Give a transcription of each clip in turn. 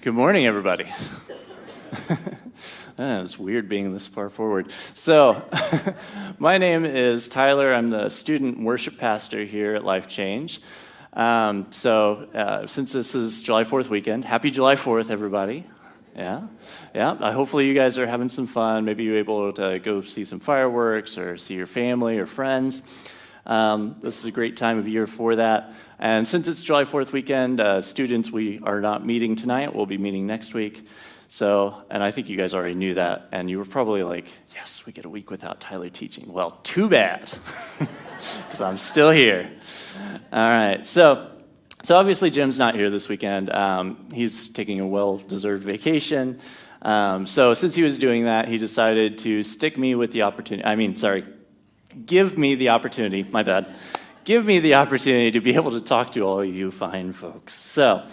Good morning, everybody. It's weird being this far forward. So, my name is Tyler. I'm the student worship pastor here at Life Change. Since this is July 4th weekend, happy July 4th, everybody. Yeah. Hopefully you guys are having some fun. Maybe you're able to go see some fireworks or see your family or friends. This is a great time of year for that. And since it's July 4th weekend, students, we are not meeting tonight. We'll be meeting next week. And I think you guys already knew that. And you were probably like, yes, we get a week without Tyler teaching. Well, too bad, because I'm still here. All right. So obviously Jim's not here this weekend. He's taking a well-deserved vacation. So since he was doing that, he decided to give me the opportunity, my bad. Give me the opportunity to be able to talk to all of you fine folks. So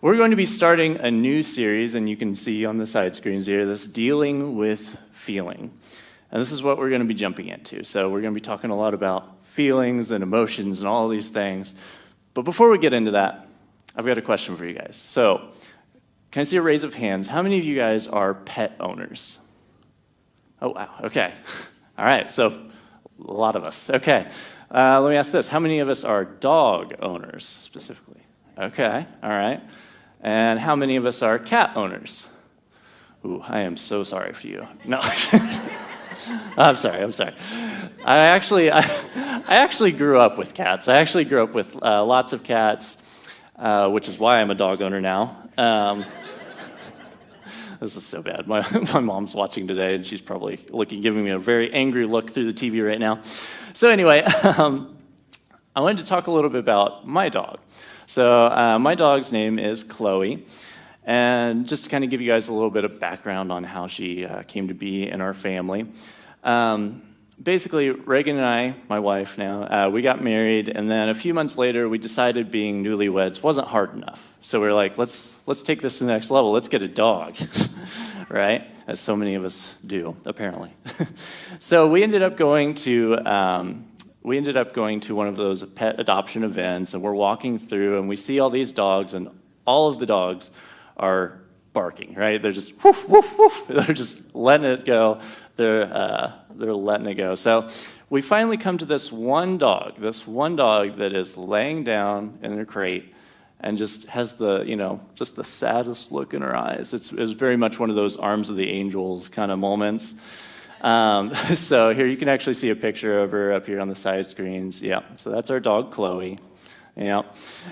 we're going to be starting a new series, and you can see on the side screens here, this Dealing with Feeling. And this is what we're going to be jumping into. So we're going to be talking a lot about feelings and emotions and all these things. But before we get into that, I've got a question for you guys. So can I see a raise of hands? How many of you guys are pet owners? Oh, wow. Okay. All right. So a lot of us. Okay. Let me ask this. How many of us are dog owners specifically? Okay. All right. And how many of us are cat owners? Ooh, I am so sorry for you. No. I'm sorry. I actually grew up with cats. I actually grew up with lots of cats, which is why I'm a dog owner now. This is so bad. My mom's watching today, and she's probably giving me a very angry look through the TV right now. So anyway, I wanted to talk a little bit about my dog. So my dog's name is Chloe, and just to kind of give you guys a little bit of background on how she came to be in our family. Basically, Reagan and I, my wife now, we got married, and then a few months later, we decided being newlyweds wasn't hard enough. So we were like, let's take this to the next level. Let's get a dog, right? As so many of us do, apparently. So we ended up going to one of those pet adoption events, and we're walking through, and we see all these dogs, and all of the dogs are barking, right? They're just woof, woof, woof. They're just letting it go. They're letting it go. So we finally come to this one dog that is laying down in her crate and just has just the saddest look in her eyes. It was very much one of those arms of the angels kind of moments. So here you can actually see a picture of her up here on the side screens. Yeah, so that's our dog, Chloe. Yeah,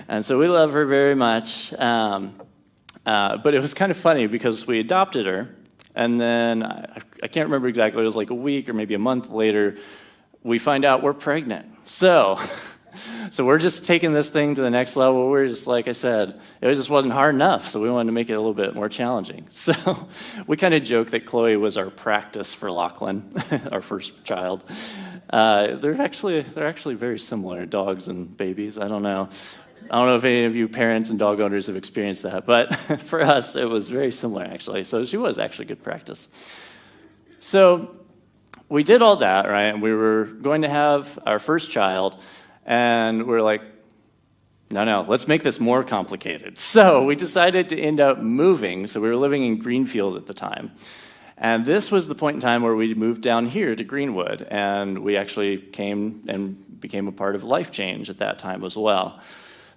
and so we love her very much. But it was kind of funny because we adopted her, and then I can't remember exactly, it was like a week or maybe a month later, we find out we're pregnant. So we're just taking this thing to the next level. We're just, like I said, it just wasn't hard enough, so we wanted to make it a little bit more challenging. So we kind of joke that Chloe was our practice for Lachlan, our first child. They're actually very similar, dogs and babies. I don't know if any of you parents and dog owners have experienced that, but for us, it was very similar, actually. So she was actually good practice. So we did all that, right? And we were going to have our first child, and we're like, no, let's make this more complicated. So we decided to end up moving. So we were living in Greenfield at the time. And this was the point in time where we moved down here to Greenwood, and we actually came and became a part of Life Change at that time as well.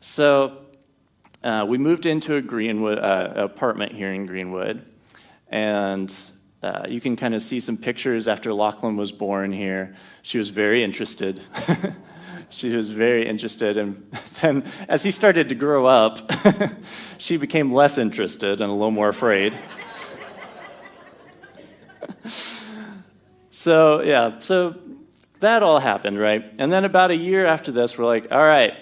So we moved into a Greenwood apartment here in Greenwood, and you can kind of see some pictures after Lachlan was born here. She was very interested. And then as he started to grow up, she became less interested and a little more afraid. So that all happened, right? And then about a year after this, we're like, all right,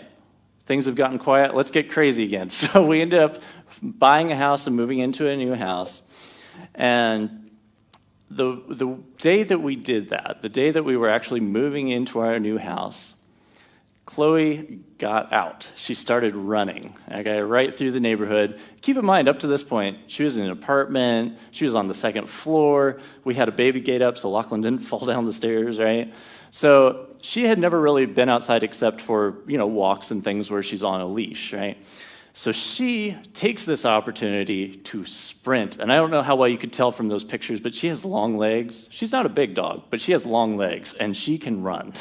things have gotten quiet, let's get crazy again. So we ended up buying a house and moving into a new house. And the day that we did that, the day that we were actually moving into our new house, Chloe got out. She started running, okay, right through the neighborhood. Keep in mind, up to this point, she was in an apartment. She was on the second floor. We had a baby gate up so Lachlan didn't fall down the stairs, right? So she had never really been outside except for, walks and things where she's on a leash, right? So she takes this opportunity to sprint. And I don't know how well you could tell from those pictures, but she has long legs. She's not a big dog, but she has long legs, and she can run.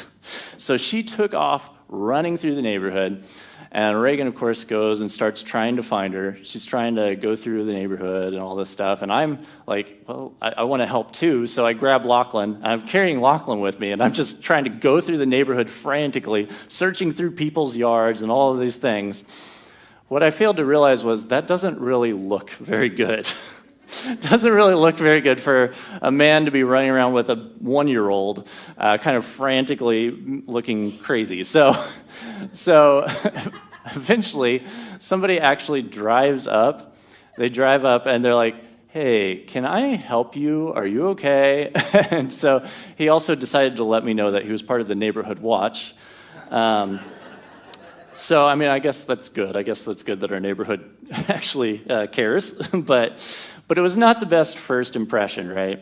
So she took off running through the neighborhood. And Reagan, of course, goes and starts trying to find her. She's trying to go through the neighborhood and all this stuff. And I'm like, well, I want to help too. So I grab Lachlan. I'm carrying Lachlan with me. And I'm just trying to go through the neighborhood frantically, searching through people's yards and all of these things. What I failed to realize was that doesn't really look very good. It doesn't really look very good for a man to be running around with a 1-year-old, kind of frantically looking crazy. So eventually, somebody actually drives up. They drive up and they're like, hey, can I help you? Are you okay? And so he also decided to let me know that he was part of the neighborhood watch. So, I mean, I guess that's good. I guess that's good that our neighborhood actually cares. But it was not the best first impression, right?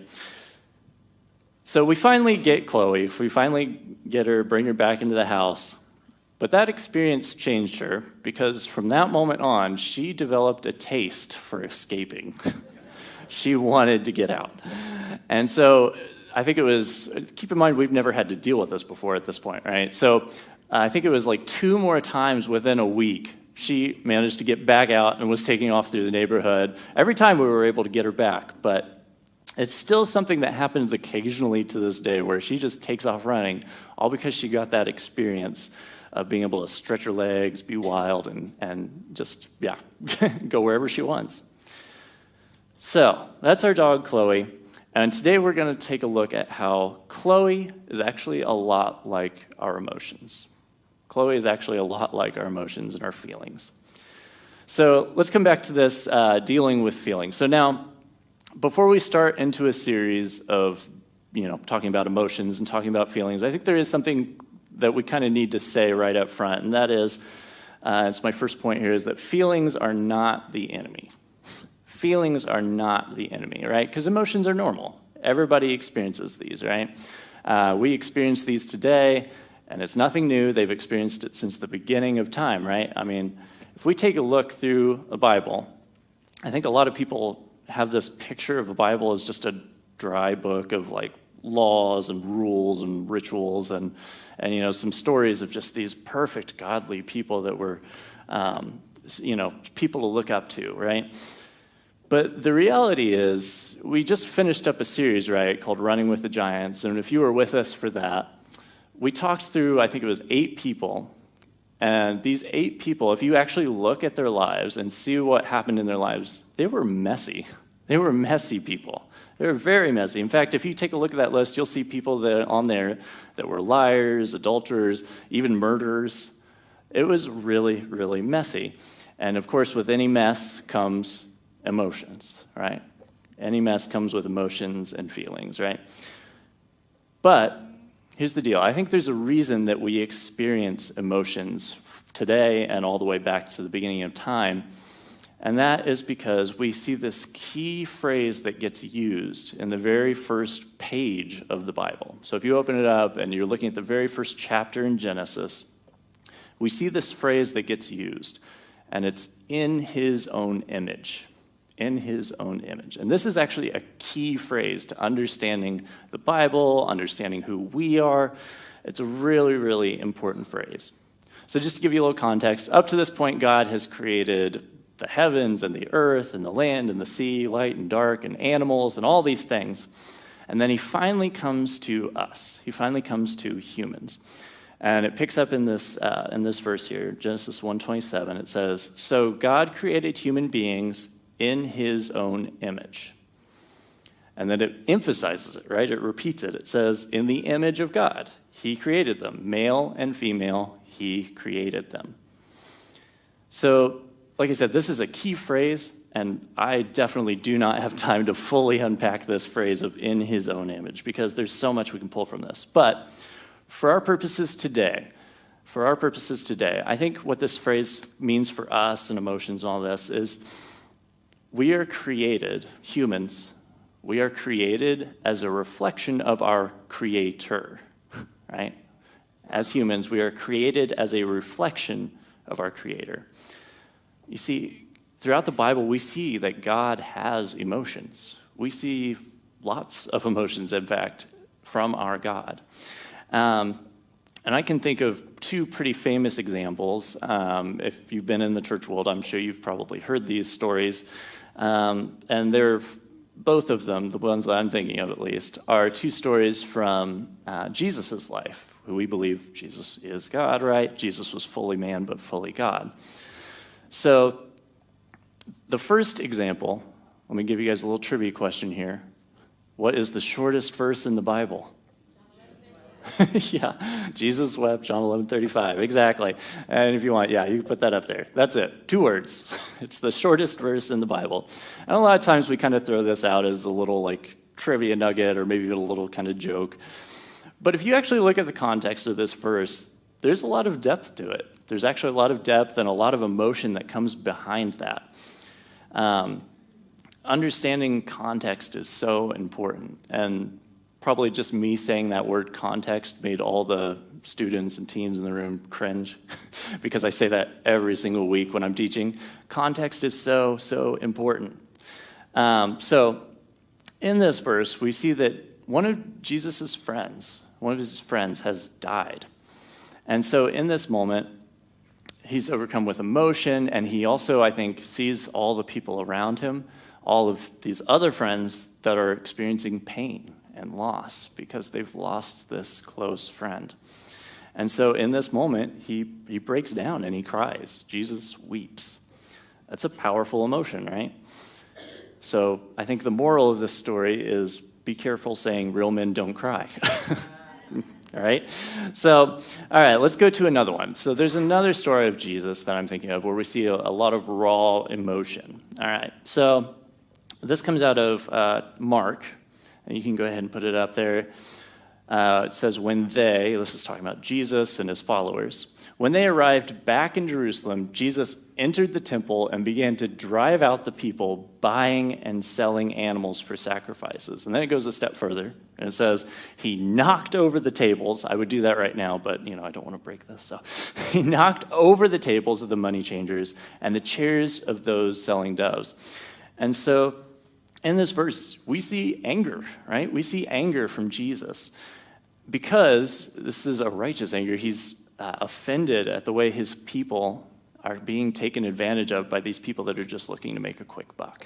So we finally get Chloe. We finally get her, bring her back into the house. But that experience changed her because from that moment on, she developed a taste for escaping. She wanted to get out. And so I think it was, keep in mind, we've never had to deal with this before at this point, right? So I think it was like 2 more times within a week, she managed to get back out and was taking off through the neighborhood. Every time we were able to get her back, but it's still something that happens occasionally to this day where she just takes off running, all because she got that experience of being able to stretch her legs, be wild, and just, yeah, go wherever she wants. So that's our dog, Chloe. And today we're going to take a look at how Chloe is actually a lot like our emotions. Chloe is actually a lot like our emotions and our feelings. So let's come back to this dealing with feelings. So now, before we start into a series of, talking about emotions and talking about feelings, I think there is something that we kind of need to say right up front, and that is, it's my first point here, is that feelings are not the enemy. Feelings are not the enemy, right? Because emotions are normal. Everybody experiences these, right? We experience these today, and it's nothing new. They've experienced it since the beginning of time, right? I mean, if we take a look through the Bible, I think a lot of people have this picture of the Bible as just a dry book of like laws and rules and rituals and some stories of just these perfect godly people that were, people to look up to, right? But the reality is, we just finished up a series, right, called Running with the Giants, and if you were with us for that, we talked through, I think it was 8 people, and these 8 people, if you actually look at their lives and see what happened in their lives, they were messy. They were messy people. They were very messy. In fact, if you take a look at that list, you'll see people that on there that were liars, adulterers, even murderers. It was really, really messy. And of course, with any mess comes emotions, right? Any mess comes with emotions and feelings, right? But here's the deal. I think there's a reason that we experience emotions today and all the way back to the beginning of time, and that is because we see this key phrase that gets used in the very first page of the Bible. So if you open it up and you're looking at the very first chapter in Genesis, we see this phrase that gets used, and it's in his own image. In his own image. And this is actually a key phrase to understanding the Bible, understanding who we are. It's a really, really important phrase. So just to give you a little context, up to this point, God has created the heavens and the earth and the land and the sea, light and dark and animals and all these things. And then he finally comes to us. He finally comes to humans. And it picks up in this verse here, Genesis 1:27. It says, "So God created human beings in his own image." And then it emphasizes it, right? It repeats it. It says, in the image of God, he created them. Male and female, he created them. So, like I said, this is a key phrase, and I definitely do not have time to fully unpack this phrase of in his own image, because there's so much we can pull from this. But for our purposes today, I think what this phrase means for us and emotions and all this is we are created, humans, we are created as a reflection of our Creator, right? As humans, we are created as a reflection of our Creator. You see, throughout the Bible, we see that God has emotions. We see lots of emotions, in fact, from our God. And I can think of two pretty famous examples. If you've been in the church world, I'm sure you've probably heard these stories. And they're both of them, the ones that I'm thinking of at least, are two stories from Jesus' life, who we believe Jesus is God, right? Jesus was fully man but fully God. So the first example, let me give you guys a little trivia question here. What is the shortest verse in the Bible? Yeah, Jesus wept, John 11:35, exactly. And if you want, yeah, you can put that up there. That's it, 2 words. It's the shortest verse in the Bible. And a lot of times we kind of throw this out as a little like trivia nugget or maybe a little kind of joke. But if you actually look at the context of this verse, there's a lot of depth to it. There's actually a lot of depth and a lot of emotion that comes behind that. Understanding context is so important. And probably just me saying that word context made all the students and teens in the room cringe because I say that every single week when I'm teaching. Context is so, so important. So in this verse, we see that one of Jesus' friends, has died. And so in this moment, he's overcome with emotion, and he also, I think, sees all the people around him, all of these other friends that are experiencing pain and loss because they've lost this close friend. And so in this moment, he breaks down and he cries. Jesus weeps. That's a powerful emotion, right? So I think the moral of this story is be careful saying real men don't cry. All right? So, all right, let's go to another one. So there's another story of Jesus that I'm thinking of where we see a lot of raw emotion. All right, so this comes out of Mark. And you can go ahead and put it up there. It says, this is talking about Jesus and his followers. When they arrived back in Jerusalem, Jesus entered the temple and began to drive out the people buying and selling animals for sacrifices. And then it goes a step further, and it says, he knocked over the tables. I would do that right now, but I don't want to break this. So he knocked over the tables of the money changers and the chairs of those selling doves. And so in this verse, we see anger, right? We see anger from Jesus because this is a righteous anger. He's offended at the way his people are being taken advantage of by these people that are just looking to make a quick buck.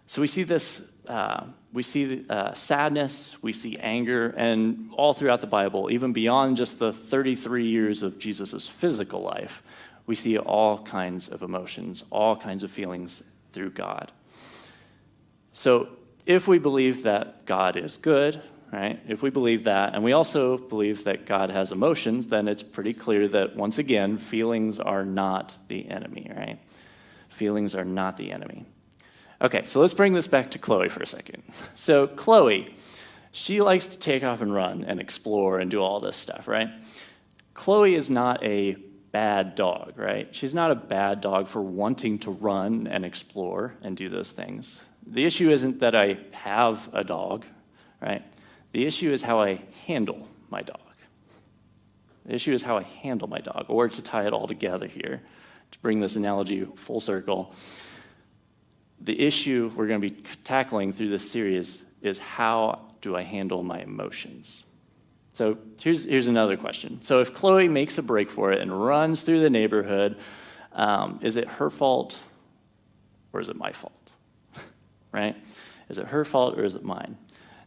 So we see this, sadness, we see anger, and all throughout the Bible, even beyond just the 33 years of Jesus' physical life, we see all kinds of emotions, all kinds of feelings through God. So if we believe that God is good, right, if we believe that, and we also believe that God has emotions, then it's pretty clear that, once again, feelings are not the enemy, right? Feelings are not the enemy. Okay, so let's bring this back to Chloe for a second. So Chloe, she likes to take off and run and explore and do all this stuff, right? Chloe is not a bad dog, right? She's not a bad dog for wanting to run and explore and do those things. The issue isn't that I have a dog, right? The issue is how I handle my dog. The issue is how I handle my dog, or to tie it all together here, to bring this analogy full circle. The issue we're going to be tackling through this series is how do I handle my emotions? So here's another question. So if Chloe makes a break for it and runs through the neighborhood, is it her fault or is it my fault? Right? Is it her fault or is it mine?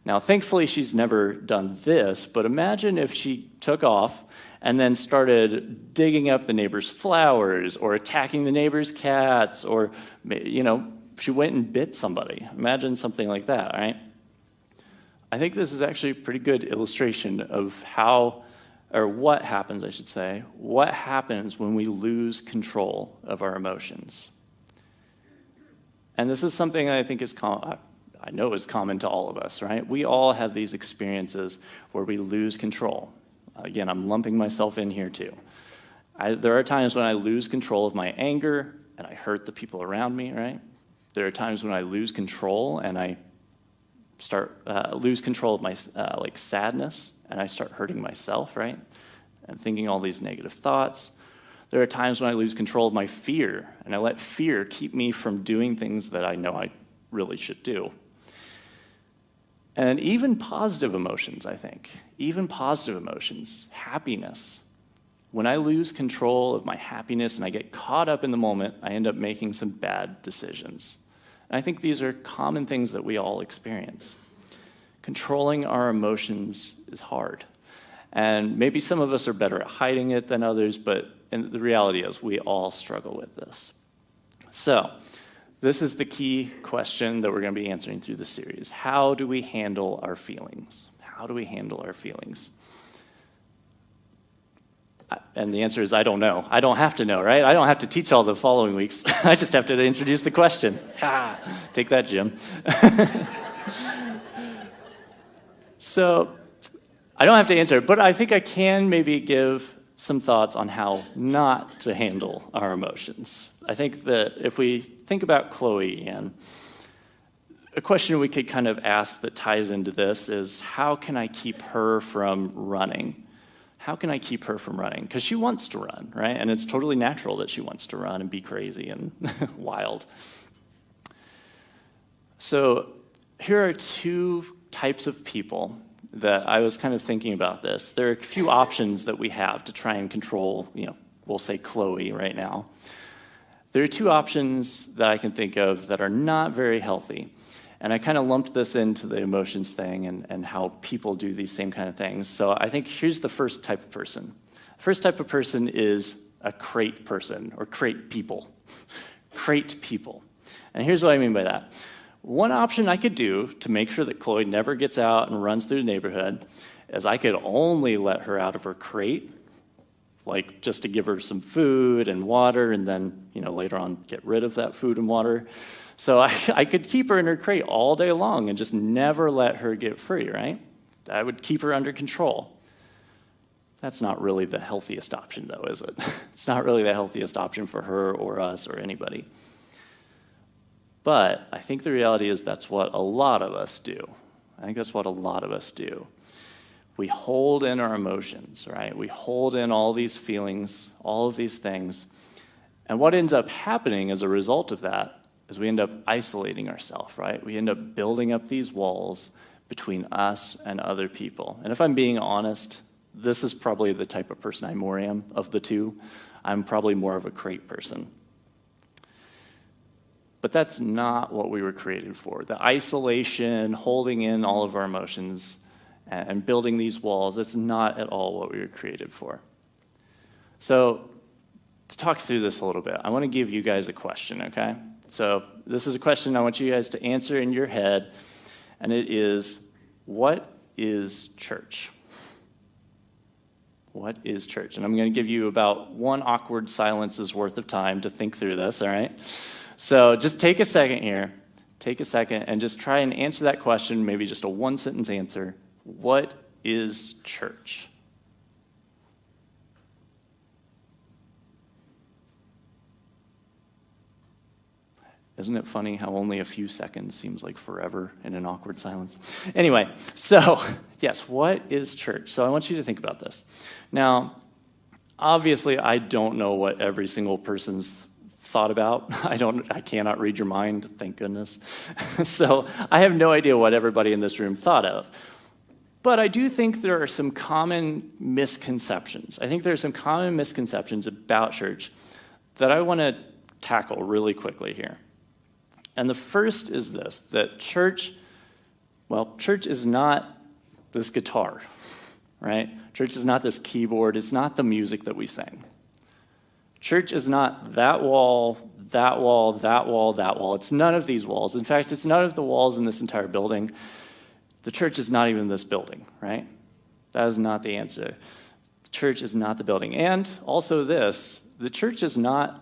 Now, thankfully, she's never done this, but imagine if she took off and then started digging up the neighbor's flowers or attacking the neighbor's cats, or, she went and bit somebody. Imagine something like that, right? I think this is actually a pretty good illustration of what happens when we lose control of our emotions. And this is something that I think I know is common to all of us, right? We all have these experiences where we lose control. Again, I'm lumping myself in here too. There are times when I lose control of my anger and I hurt the people around me, right? There are times when I lose control and I lose control of my sadness and I start hurting myself, right? And thinking all these negative thoughts. There are times when I lose control of my fear, and I let fear keep me from doing things that I know I really should do. And even positive emotions, I think, even positive emotions, happiness. When I lose control of my happiness and I get caught up in the moment, I end up making some bad decisions. And I think these are common things that we all experience. Controlling our emotions is hard. And maybe some of us are better at hiding it than others, but the reality is we all struggle with this. So, this is the key question that we're going to be answering through the series. How do we handle our feelings? How do we handle our feelings? And the answer is, I don't know. I don't have to know, right? I don't have to teach all the following weeks. I just have to introduce the question. Take that, Jim. So, I don't have to answer it, but I think I can maybe give some thoughts on how not to handle our emotions. I think that if we think about Chloe, and a question we could kind of ask that ties into this is, how can I keep her from running? How can I keep her from running? Because she wants to run, right? And it's totally natural that she wants to run and be crazy and wild. So here are two types of people that I was kind of thinking about this. There are a few options that we have to try and control, we'll say Chloe right now. There are two options that I can think of that are not very healthy. And I kind of lumped this into the emotions thing and how people do these same kind of things. So I think here's the first type of person. The first type of person is a crate person, or crate people. Crate people. And here's what I mean by that. One option I could do to make sure that Chloe never gets out and runs through the neighborhood is I could only let her out of her crate, like just to give her some food and water, and then, later on get rid of that food and water. So I could keep her in her crate all day long and just never let her get free, right? I would keep her under control. That's not really the healthiest option, though, is it? It's not really the healthiest option for her or us or anybody. But I think the reality is that's what a lot of us do. I think that's what a lot of us do. We hold in our emotions, right? We hold in all these feelings, all of these things. And what ends up happening as a result of that is we end up isolating ourselves, right? We end up building up these walls between us and other people. And if I'm being honest, this is probably the type of person I more am of the two. I'm probably more of a crate person. But that's not what we were created for. The isolation, holding in all of our emotions, and building these walls, that's not at all what we were created for. So, to talk through this a little bit, I want to give you guys a question, okay? So, this is a question I want you guys to answer in your head, and it is, what is church? What is church? And I'm going to give you about one awkward silence's worth of time to think through this, all right? So just take a second here. Take a second and just try and answer that question, maybe just a one-sentence answer. What is church? Isn't it funny how only a few seconds seems like forever in an awkward silence? Anyway, so yes, what is church? So I want you to think about this. Now, obviously, I don't know what every single person's thought about. I cannot read your mind, thank goodness. So I have no idea what everybody in this room thought of. But I do think there are some common misconceptions. I think there are some common misconceptions about church that I want to tackle really quickly here. And the first is this, that church is not this guitar, right? Church is not this keyboard. It's not the music that we sing. Church is not that wall, that wall, that wall, that wall. It's none of these walls. In fact, it's none of the walls in this entire building. The church is not even this building, right? That is not the answer. The church is not the building. And also the church is not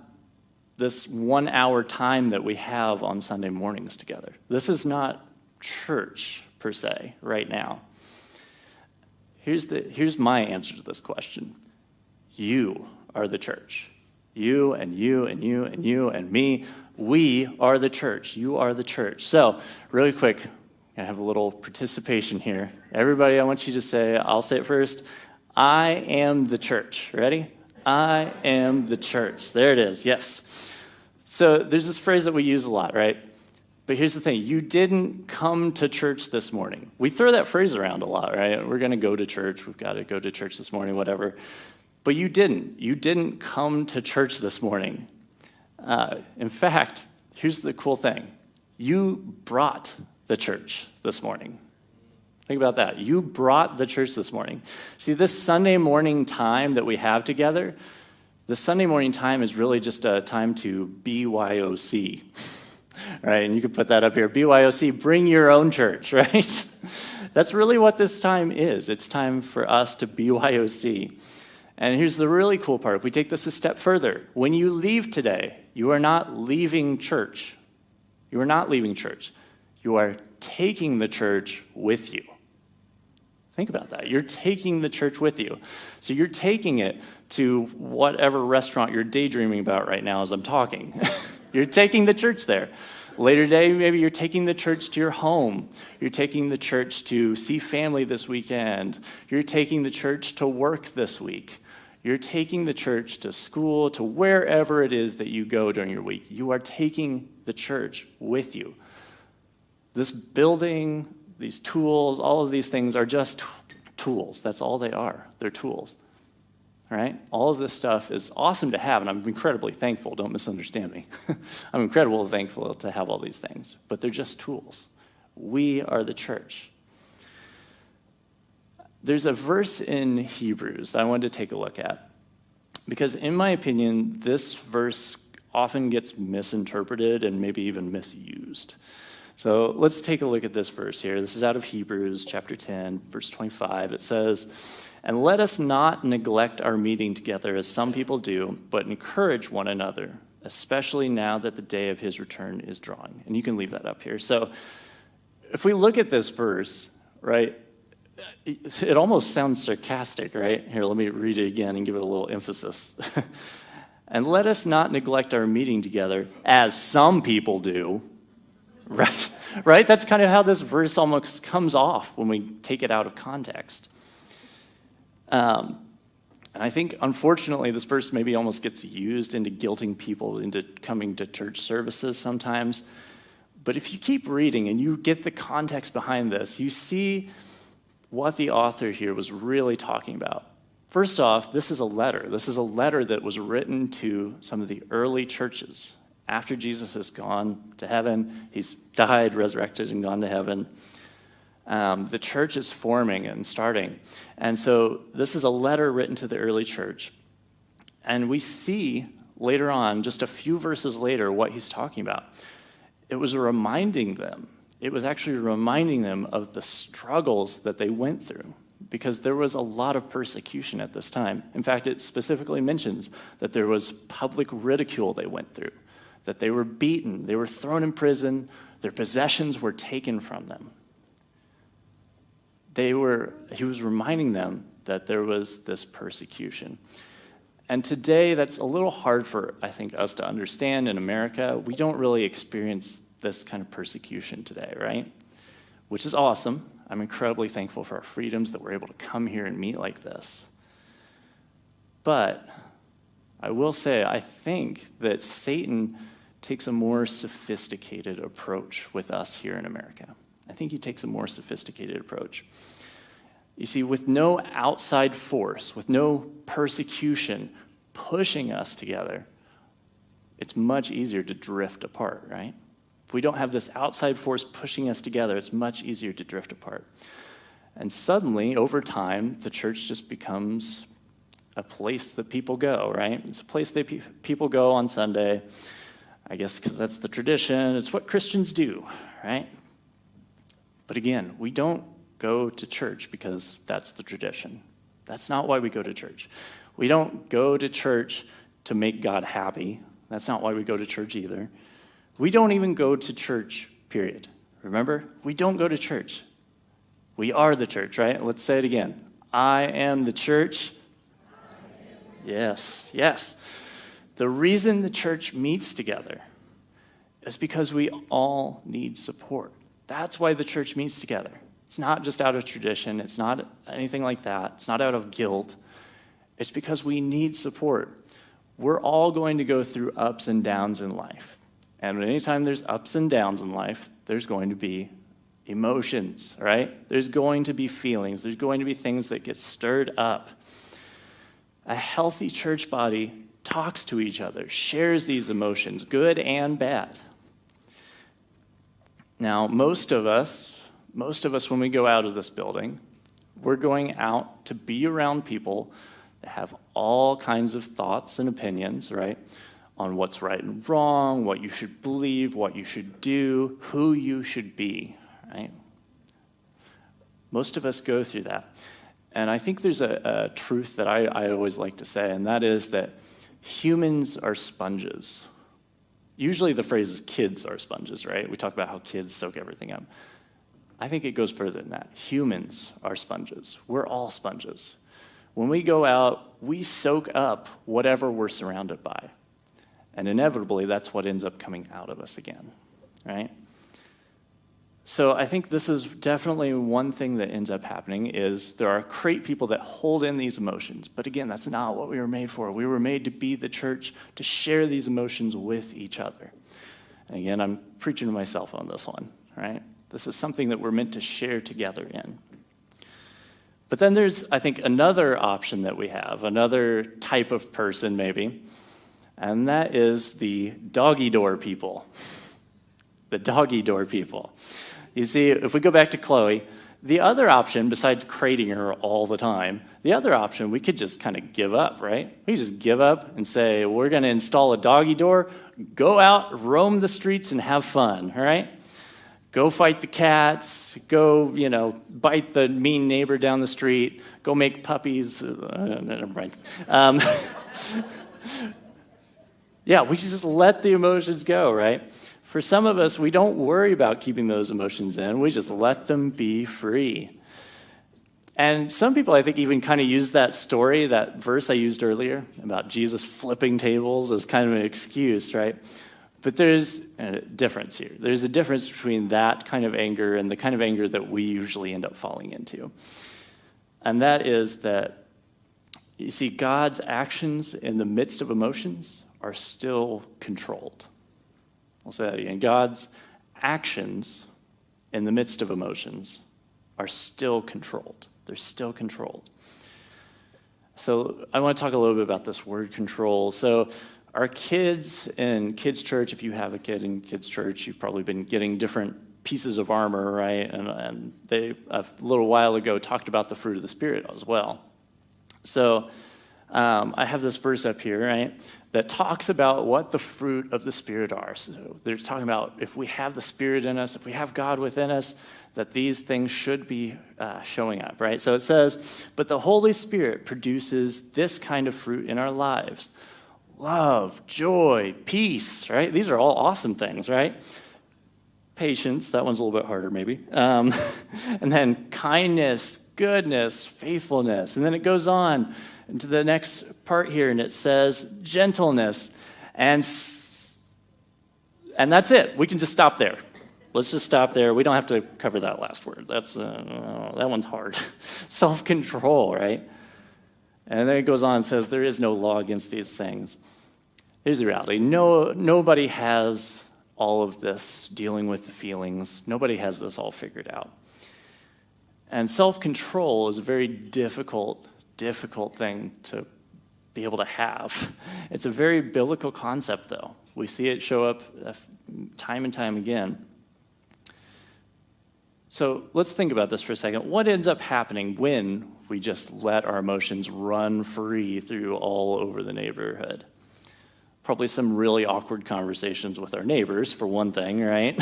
this 1 hour time that we have on Sunday mornings together. This is not church, per se, right now. Here's my answer to this question. You are the church. You and you and you and you and me, we are the church. You are the church. So, really quick, I have a little participation here. Everybody, I want you to say, I'll say it first, I am the church. Ready? I am the church. There it is, yes. So there's this phrase that we use a lot, right? But here's the thing, you didn't come to church this morning. We throw that phrase around a lot, right? We're going to go to church. We've got to go to church this morning, whatever. But you didn't. You didn't come to church this morning. In fact, here's the cool thing. You brought the church this morning. Think about that. You brought the church this morning. See, this Sunday morning time that we have together, the Sunday morning time is really just a time to BYOC, right? And you can put that up here. BYOC, bring your own church, right? That's really what this time is. It's time for us to BYOC. And here's the really cool part. If we take this a step further, when you leave today, you are not leaving church. You are not leaving church. You are taking the church with you. Think about that. You're taking the church with you. So you're taking it to whatever restaurant you're daydreaming about right now as I'm talking. You're taking the church there. Later today, maybe you're taking the church to your home. You're taking the church to see family this weekend. You're taking the church to work this week. You're taking the church to school, to wherever it is that you go during your week. You are taking the church with you. This building, these tools, all of these things are just tools. That's all they are. They're tools. All right? All of this stuff is awesome to have, and I'm incredibly thankful. Don't misunderstand me. I'm incredibly thankful to have all these things, but they're just tools. We are the church. There's a verse in Hebrews I wanted to take a look at, because in my opinion, this verse often gets misinterpreted and maybe even misused. So let's take a look at this verse here. This is out of Hebrews chapter 10, verse 25. It says, "And let us not neglect our meeting together as some people do, but encourage one another, especially now that the day of his return is drawing." And you can leave that up here. So if we look at this verse, right, it almost sounds sarcastic, right? Here, let me read it again and give it a little emphasis. "And let us not neglect our meeting together as some people do." Right? Right? That's kind of how this verse almost comes off when we take it out of context. And I think, unfortunately, this verse maybe almost gets used into guilting people into coming to church services sometimes. But if you keep reading and you get the context behind this, you see what the author here was really talking about. First off, this is a letter. This is a letter that was written to some of the early churches. After Jesus has gone to heaven, he's died, resurrected, and gone to heaven. The church is forming and starting. And so this is a letter written to the early church. And we see later on, just a few verses later, what he's talking about. It was reminding them. It was actually reminding them of the struggles that they went through, because there was a lot of persecution at this time. In fact, it specifically mentions that there was public ridicule they went through, that they were beaten, they were thrown in prison, their possessions were taken from them. He was reminding them that there was this persecution. And today, that's a little hard for, I think, us to understand in America. We don't really experience this kind of persecution today, right? Which is awesome. I'm incredibly thankful for our freedoms that we're able to come here and meet like this. But I will say, I think that Satan takes a more sophisticated approach with us here in America. I think he takes a more sophisticated approach. You see, with no outside force, with no persecution pushing us together, it's much easier to drift apart, right? If we don't have this outside force pushing us together, it's much easier to drift apart. And suddenly, over time, the church just becomes a place that people go, right? It's a place that people go on Sunday, I guess because that's the tradition. It's what Christians do, right? But again, we don't go to church because that's the tradition. That's not why we go to church. We don't go to church to make God happy. That's not why we go to church either. We don't even go to church, period. Remember? We don't go to church. We are the church, right? Let's say it again. I am the church. Yes, yes. The reason the church meets together is because we all need support. That's why the church meets together. It's not just out of tradition. It's not anything like that. It's not out of guilt. It's because we need support. We're all going to go through ups and downs in life. And anytime there's ups and downs in life, there's going to be emotions, right? There's going to be feelings. There's going to be things that get stirred up. A healthy church body talks to each other, shares these emotions, good and bad. Now, most of us, when we go out of this building, we're going out to be around people that have all kinds of thoughts and opinions, right? On what's right and wrong, what you should believe, what you should do, who you should be, right? Most of us go through that. And I think there's a truth that I always like to say, and that is that humans are sponges. Usually the phrase is kids are sponges, right? We talk about how kids soak everything up. I think it goes further than that. Humans are sponges. We're all sponges. When we go out, we soak up whatever we're surrounded by. And inevitably, that's what ends up coming out of us again, right? So I think this is definitely one thing that ends up happening is there are great people that hold in these emotions. But again, that's not what we were made for. We were made to be the church, to share these emotions with each other. And again, I'm preaching to myself on this one, right? This is something that we're meant to share together in. But then there's, I think, another option that we have, another type of person maybe, and that is the doggy door people. The doggy door people. You see, if we go back to Chloe, the other option, besides crating her all the time, the other option, we could just kind of give up, right? We just give up and say, we're going to install a doggy door, go out, roam the streets, and have fun, all right? Go fight the cats, go, bite the mean neighbor down the street, go make puppies. Never mind. Yeah, we just let the emotions go, right? For some of us, we don't worry about keeping those emotions in. We just let them be free. And some people, I think, even kind of use that story, that verse I used earlier about Jesus flipping tables as kind of an excuse, right? But there's a difference here. There's a difference between that kind of anger and the kind of anger that we usually end up falling into. And that is that, you see, God's actions in the midst of emotions are still controlled. I'll say that again. God's actions in the midst of emotions are still controlled. They're still controlled. So I want to talk a little bit about this word control. So our kids in kids' church, if you have a kid in kids' church, you've probably been getting different pieces of armor, right? And they, a little while ago, talked about the fruit of the Spirit as well. So I have this verse up here, right, that talks about what the fruit of the Spirit are. So they're talking about if we have the Spirit in us, if we have God within us, that these things should be showing up, right? So it says, but the Holy Spirit produces this kind of fruit in our lives. Love, joy, peace, right? These are all awesome things, right? Patience, that one's a little bit harder maybe. And then kindness, goodness, faithfulness. And then it goes on into the next part here, and it says gentleness. And that's it. We can just stop there. Let's just stop there. We don't have to cover that last word. That one's hard. Self-control, right? And then it goes on and says, there is no law against these things. Here's the reality. Nobody has all of this dealing with the feelings. Nobody has this all figured out. And self-control is a very difficult thing to be able to have. It's a very biblical concept, though. We see it show up time and time again. So let's think about this for a second. What ends up happening when we just let our emotions run free through all over the neighborhood? Probably some really awkward conversations with our neighbors, for one thing, right?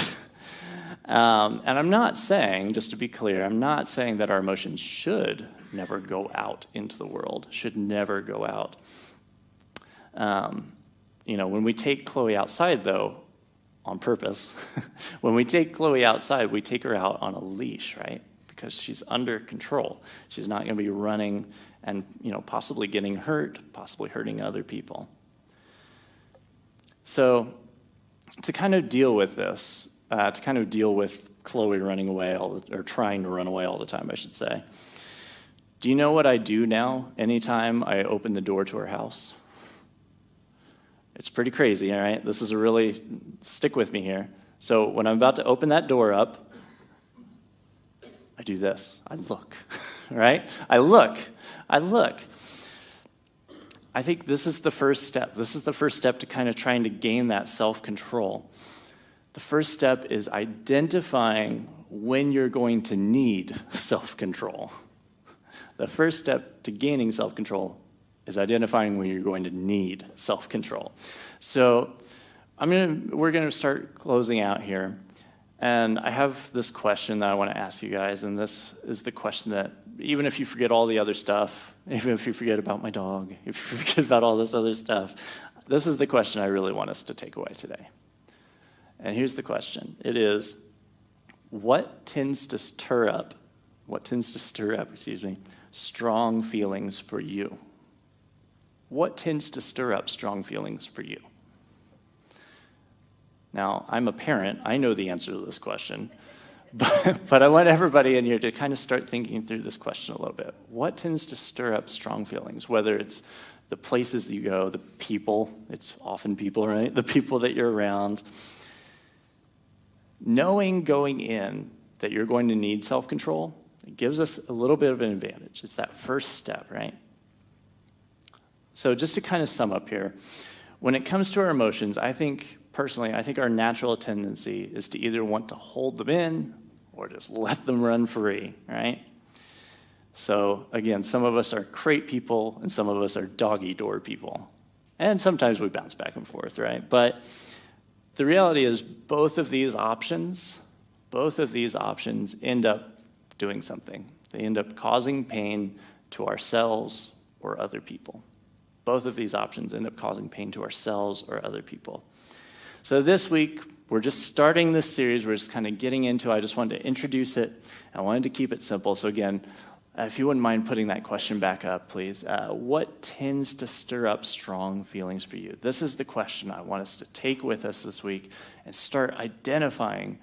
And I'm not saying, just to be clear, I'm not saying that our emotions should never go out into the world, should never go out. When we take Chloe outside, though, on purpose, when we take Chloe outside, we take her out on a leash, right? Because she's under control. She's not going to be running and, possibly getting hurt, possibly hurting other people. So to kind of deal with this, to kind of deal with Chloe running away or trying to run away all the time, I should say, Do you know what I do now anytime I open the door to our house? It's pretty crazy, all right? This is stick with me here. So when I'm about to open that door up, I do this. I look, right? I look. I think this is the first step. This is the first step to kind of trying to gain that self-control. The first step is identifying when you're going to need self-control. The first step to gaining self-control is identifying when you're going to need self-control. So we're going to start closing out here. And I have this question that I want to ask you guys, and this is the question that even if you forget all the other stuff, even if you forget about my dog, if you forget about all this other stuff, this is the question I really want us to take away today. And here's the question. It is, what tends to stir up, strong feelings for you? What tends to stir up strong feelings for you? Now, I'm a parent. I know the answer to this question. But I want everybody in here to kind of start thinking through this question a little bit. What tends to stir up strong feelings? Whether it's the places you go, the people, it's often people, right? The people that you're around. Knowing going in that you're going to need self-control, it gives us a little bit of an advantage. It's that first step, right? So just to kind of sum up here, when it comes to our emotions, I think our natural tendency is to either want to hold them in or just let them run free, right? So again, some of us are crate people and some of us are doggy door people. And sometimes we bounce back and forth, right? But the reality is both of these options end up doing something. They end up causing pain to ourselves or other people. Both of these options end up causing pain to ourselves or other people. So this week, we're just starting this series. We're just kind of getting into it. I just wanted to introduce it. I wanted to keep it simple. So again, if you wouldn't mind putting that question back up, please. What tends to stir up strong feelings for you? This is the question I want us to take with us this week and start identifying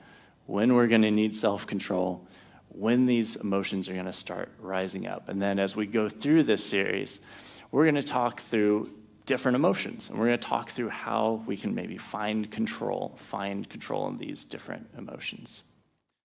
when we're going to need self-control, when these emotions are going to start rising up. And then as we go through this series, we're going to talk through different emotions, and we're going to talk through how we can maybe find control in these different emotions.